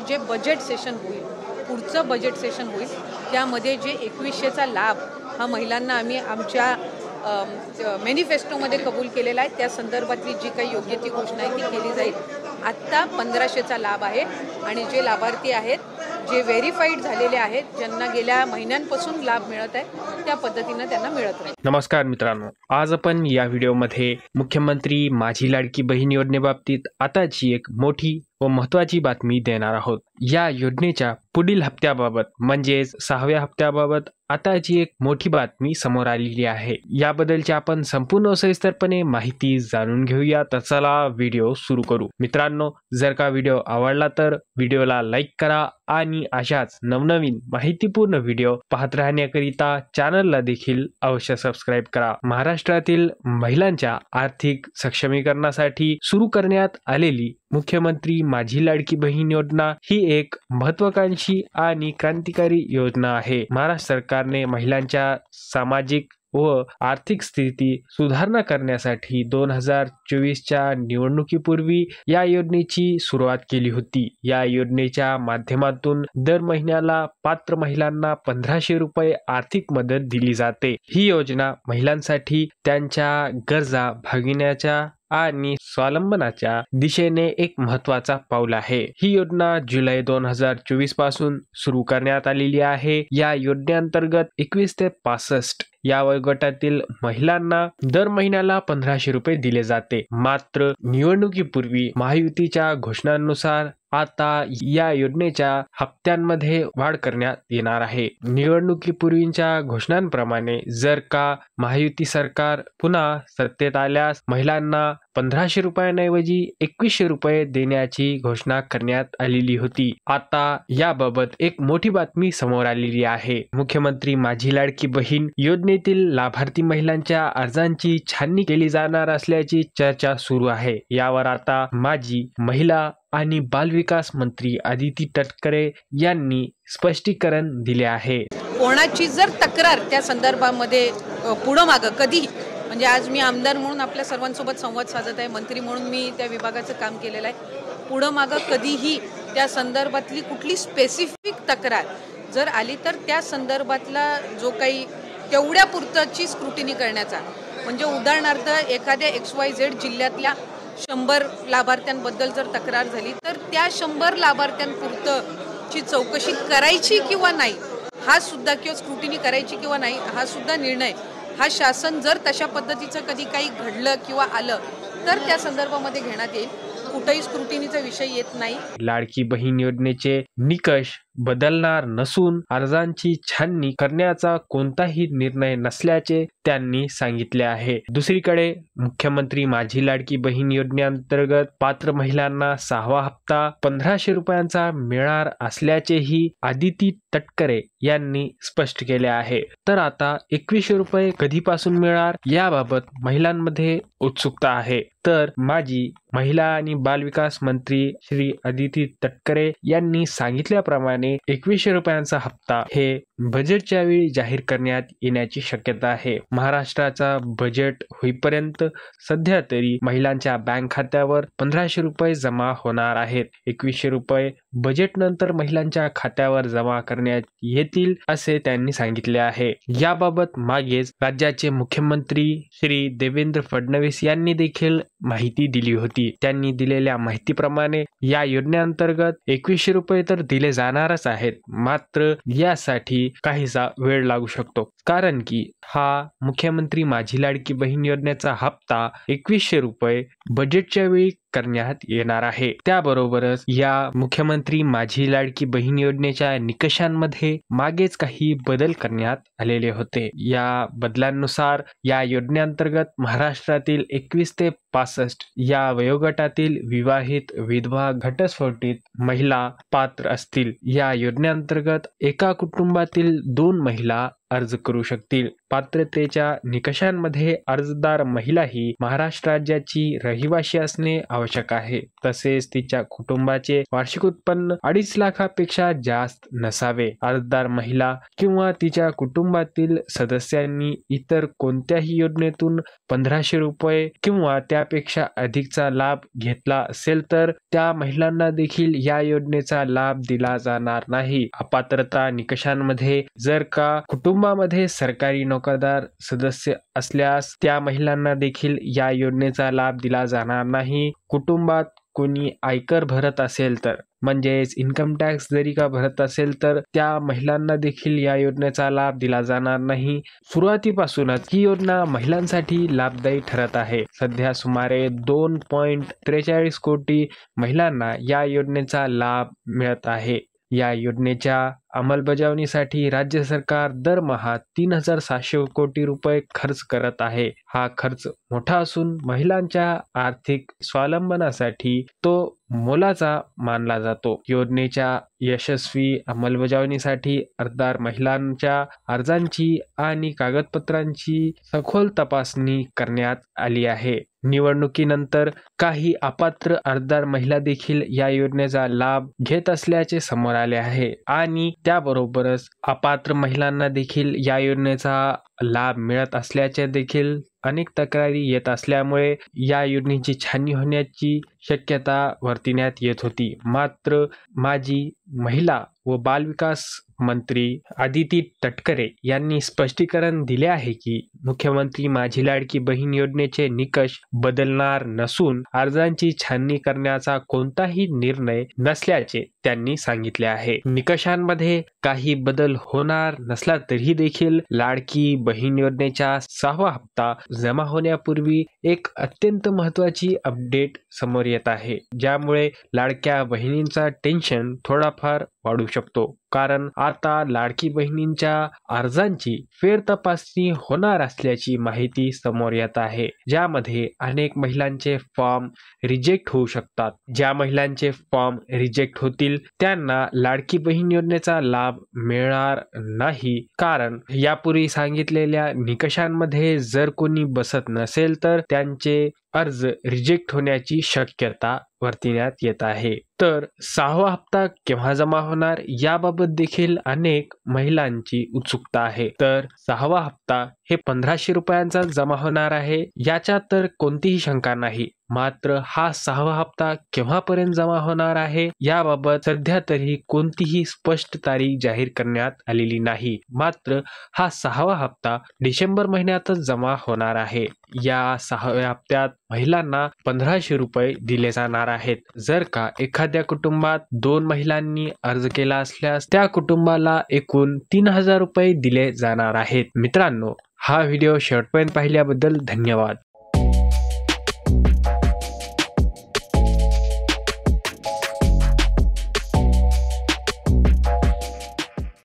जे budget session होईल, पुढचं बजेट सेशन होईल, त्यामध्ये जे 2100चा लाभ हा महिलांना आम्ही आमच्या मॅनिफेस्टोमध्ये कबूल केलेला आहे. त्या संदर्भातली जी काही योग्य ती घोषणा आहे ती केली जाईल. आत्ता 1500चा लाभ आहे आणि जे लाभार्थी आहेत, जे व्हेरीफाईड झालेले आहेत, ज्यांना गेल्या महिन्यांपासून लाभ मिळत आहे, त्या पद्धतीनं त्यांना मिळत राहील. नमस्कार मित्रांनो, आज आपण या व्हिडिओमध्ये मुख्यमंत्री माझी लाडकी बहीण योजनेबाबतीत आताची एक मोठी व महत्त्वाची बातमी देणार आहोत. या योजनेच्या पुढील हप्त्याबाबत म्हणजेच 6व्या हप्त्याबाबत आताची एक मोठी बातमी समोर आलेली आहे. याबद्दलची आपण संपूर्ण सविस्तरपणे माहिती जाणून घेऊया. तर चला व्हिडिओ सुरू करू. मित्रांनो, जर का व्हिडिओ आवडला तर व्हिडिओला लाईक करा आणि अशाच नवनवीन माहितीपूर्ण व्हिडिओ पाहत राहण्याकरिता चॅनलला देखील अवश्य सबस्क्राईब करा. महाराष्ट्रातील महिलांच्या आर्थिक सक्षमीकरणासाठी सुरू करण्यात आलेली मुख्यमंत्री माझी लाडकी बहीण योजना ही एक महत्वाकांक्षी आणि क्रांतिकारी योजना आहे. महाराष्ट्र सरकारने महिलांच्या सामाजिक व आर्थिक स्थिती सुधारणा करण्यासाठी 2024च्या निवडणुकीपूर्वी या योजनेची सुरुवात केली होती. या योजनेच्या माध्यमातून दर महिन्याला पात्र महिलांना 1500 रुपये आर्थिक मदत दिली जाते. ही योजना महिलांसाठी त्यांच्या गरजा भागविण्याच्या आणि स्वावलंबनाच्या दिशेने एक महत्वाचा पाऊल आहे. ही योजना जुलै 2024 पासून सुरू करण्यात आलेली आहे. या योजनेअंतर्गत 21 ते 65 या वयोगटातील महिलांना दर महिन्याला 1500 रुपये दिले जाते. मात्र निवडणुकीपूर्वी महायुतीच्या घोषणांनुसार आता या योजनेच्या हप्त्यांमध्ये वाढ करण्यात येणार आहे. निवडणुकीपूर्वीच्या घोषणांप्रमाणे जर का महायुती सरकार पुन्हा सत्तेत आल्यास महिलांना 1500 रुपयांऐवजी 2100 रुपये देण्याची घोषणा करण्यात आलेली होती. आता याबाबत एक मोठी बातमी समोर आलेली आहे. मुख्यमंत्री माझी लाडकी बहीण योजनेतील लाभार्थी महिलांच्या अर्जांची छाननी केली जाणार असल्याची चर्चा सुरू आहे. यावर आता माजी महिला आणि बालविकास मंत्री आदिती तटकरे यांनी स्पष्टीकरण दिले आहे. कोणाची जर तक्रार त्या संदर्भामध्ये पुढं मागं कधी, म्हणजे आज मी आमदार म्हणून आपल्या सर्वांसोबत संवाद साधत आहे, मंत्री म्हणून मी त्या विभागाचं काम केलेलं आहे, पुढं मागं कधीही त्या संदर्भातली कुठली स्पेसिफिक तक्रार जर आली तर त्या संदर्भातला जो काही तेवढ्या पुरताची स्क्रुटिनी करण्याचा, म्हणजे उदाहरणार्थ एखाद्या XYZ जिल्ह्यातल्या 100 लाभार्थ्यांबद्दल जर तक्रार झाली तर त्या 100 लाभार्थ्यांपुरतची चौकशी करायची किंवा नाही हा सुद्धा, किंवा स्क्रुटिनी करायची किंवा नाही हा सुद्धा निर्णय हा शासन जर तशा पद्धतीचं कधी काही घडलं किंवा आलं तर त्या संदर्भामध्ये घेण्यात येईल. कुठेही स्क्रुटिनीचा विषय येत नाही. लाडकी बहीण योजनेचे निकष बदलणार नसून अर्जांची छाननी करण्याचा कोणताही निर्णय नसल्याचे त्यांनी सांगितले आहे. दुसरीकडे मुख्यमंत्री माझी लाडकी बहीण योजनेअंतर्गत पात्र महिलांना 6वा हप्ता 1500 रुपयांचा मिळणार असल्याचेही आदिती तटकरे यांनी स्पष्ट केले आहे. तर आता 2100 रुपये कधीपासून मिळणार याबाबत महिलांमध्ये उत्सुकता आहे. तर माजी महिला आणि बालविकास मंत्री श्री आदिती तटकरे यांनी सांगितल्याप्रमाणे 2100 रुपयांचा हप्ता हे बजेटच्या वेळी जाहीर करण्यात येण्याची शक्यता आहे. महाराष्ट्राचा बजेट होईपर्यंत सध्या तरी महिलांच्या बँक खात्यावर 1500 रुपये जमा होणार आहेत. 2100 रुपये बजेट नंतर महिलांच्या खात्यावर जमा करण्यात येतील असे त्यांनी सांगितले आहे. याबाबत मागेच राज्याचे मुख्यमंत्री श्री देवेंद्र फडणवीस यांनी देखील माहिती दिली होती. त्यांनी दिलेल्या माहितीप्रमाणे या योजनेअंतर्गत 2100 रुपये तर दिले जाणारच आहेत, मात्र यासाठी काहीसा वेळ लागू शकतो, कारण की हा मुख्यमंत्री माझी लाडकी बहीण योजनेचा हप्ता 2100 रुपये बजेटच्या वेळी करण्यात येणार आहे. त्याबरोबरच या मुख्यमंत्री माझी लाडकी बहीण योजनेच्या निकषांमध्ये मागेच काही बदल करण्यात आलेले होते. या बदलांनुसार या योजनेअंतर्गत महाराष्ट्रातील 21 ते 65 या वयोगटातील विवाहित, विधवा, घटस्फोटित महिला पात्र असतील. या योजनेअंतर्गत एका कुटुंबातील 2 महिला अर्ज करू शकतील. पात्रतेच्या निकषांमध्ये अर्जदार महिला ही महाराष्ट्र राज्याची रहिवासी असणे आवश्यक आहे. तसेच तिच्या कुटुंबाचे वार्षिक उत्पन्न 2.5 लाखापेक्षा जास्त नसावे. अर्जदार महिला किंवा तिच्या कुटुंबातील सदस्यांनी इतर कोणत्याही योजनेतून 1500 रुपये किंवा त्यापेक्षा अधिकचा लाभ घेतला असेल तर त्या महिलांना देखील या योजनेचा लाभ दिला जाणार नाही. अपात्रता निकषांमध्ये जर का कुटुंबामध्ये सरकारी नोकरदार सदस्य असल्यास त्या महिलांना देखील या योजनेचा लाभ दिला जाणार नाही. कुटुंबात कोणी आयकर भरत असेल तर म्हणजेच इन्कम टॅक्स जरी का भरत असेल तर त्या महिलांना देखील या योजनेचा लाभ दिला जाणार नाही. सुरुवातीपासूनच ही योजना महिलांसाठी लाभदायी ठरत आहे. सध्या सुमारे 2.43 कोटी महिलांना या योजनेचा लाभ मिळत आहे. या योजनेच्या अंमलबजावणीसाठी राज्य सरकार दरमहा 3,700 कोटी रुपये खर्च करत आहे. हा खर्च मोठा असून महिलांच्या आर्थिक स्वावलंबनासाठी तो मोलाचा मानला जातो. योजनेच्या यशस्वी अंमलबजावणीसाठी अर्जदार महिलांच्या अर्जांची आणि कागदपत्रांची सखोल तपासणी करण्यात आली आहे. निवडणुकीनंतर काही अपात्र अर्जदार महिला देखील या योजनेचा लाभ घेत असल्याचे समोर आले आहे आणि त्याबरोबरच अपात्र महिलांना देखील या योजनेचा लाभ मिळत असल्याचे देखील अनेक तक्रारी येत असल्यामुळे या योजनेची छाननी होण्याची शक्यता वर्तविण्यात येत होती. मात्र माजी महिला व बालविकास मंत्री आदिती तटकरे यांनी स्पष्टीकरण दिले आहे की मुख्यमंत्री माझी लाडकी बहीण योजनेचे निकष बदलणार नसून अर्जांची छाननी करण्याचा कोणताही निर्णय नसल्याचे त्यांनी सांगितले आहे. निकषांमध्ये काही बदल होणार नसला तरी देखील लाडकी बहीण योजनेचा 6वा हप्ता जमा होण्यापूर्वी एक अत्यंत महत्त्वाची अपडेट समोर येत आहे, ज्यामुळे लाडक्या बहिणींचा टेन्शन थोडाफार वाढू शकतो. कारण आता लाडकी बहिणींच्या अर्जांची फेरतपासणी होणार असल्याची माहिती समोर येत आहे, ज्यामध्ये अनेक महिलांचे फॉर्म रिजेक्ट होऊ शकतात. ज्या महिलांचे फॉर्म रिजेक्ट होतील त्यांना लाडकी बहीण योजनेचा लाभ मिळणार नाही. कारण यापूर्वी सांगितलेल्या निकषांमध्ये जर कोणी बसत नसेल तर त्यांचे अर्ज रिजेक्ट होण्याची शक्यता वर्तविण्यात येत आहे. तर 6वा हप्ता केव्हा जमा होणार याबाबत देखील अनेक महिलांची उत्सुकता आहे. तर 6वा हप्ता हे 1500 रुपयांचा जमा होणार आहे याच्यात तर कोणतीही शंका नाही. मात्र हा 6वा हप्ता केव्हापर्यंत जमा होणार आहे याबाबत सध्या तरी कोणतीही स्पष्ट तारीख जाहीर करण्यात आलेली नाही. मात्र हा 6वा हप्ता डिसेंबर महिन्यातच जमा होणार आहे. या 6व्या हप्त्यात महिलांना 1500 रुपये दिले जाणार आहेत. जर का एखाद्या कुटुंबात 2 महिलांनी अर्ज केला असल्यास त्या कुटुंबाला एकूण 3000 रुपये दिले जाणार आहेत. मित्रांनो, हा व्हिडिओ शेवटपर्यंत पाहिल्याबद्दल धन्यवाद.